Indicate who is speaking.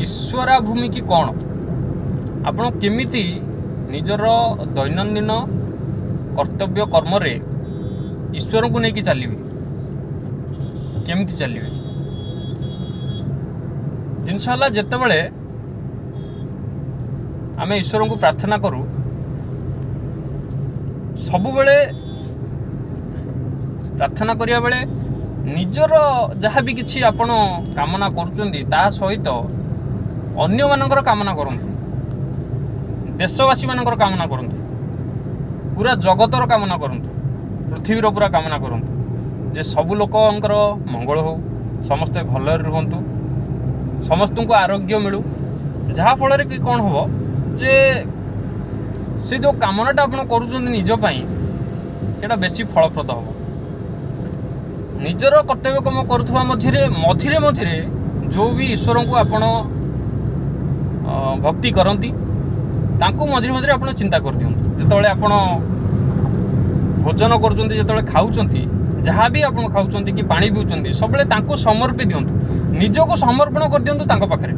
Speaker 1: ईश्वराभूमि कि कौन आपण केमिति निजर दैनंदिन कर्तव्य कर्म रे ईश्वर को लेकिन चलिए केमिति चलिए जिनस जितेबले आम ईश्वर को प्रार्थना करूँ सबुबले प्रार्थना करिया बेले निजर जहाँ भी किसी आपण कामना करुचंदी ता सहित अन्य मानकर कामना करंतु देशवासी मानकर कामना करंतु पूरा जगतर कामना करंतु पृथ्वीर पूरा कामना करंतु जे सब लोकंकर मंगल हो समस्ते भल रुहंतु समस्त को आरोग्य मिलू जहाँ फल कि कौन हम जे से जो कामनाटा आप करुचंदी निज पई सेटा बेसी फलप्रद हम निजर कर्तव्य कम करुवा मझिरे मझिरे मझिरे जो भी ईश्वर को आपण भक्ति करती तांको मझिरे मझिरे आपण चिंता कर दियंतु जेतबेले आपण भोजन करूचंती जेतबेले खाउचंती जहाँ भी आपण खाउचंती कि पानी पिउचंती सबले तांको समर्पी दियंतु निजको समर्पण कर दियंतु तांको पाखरे।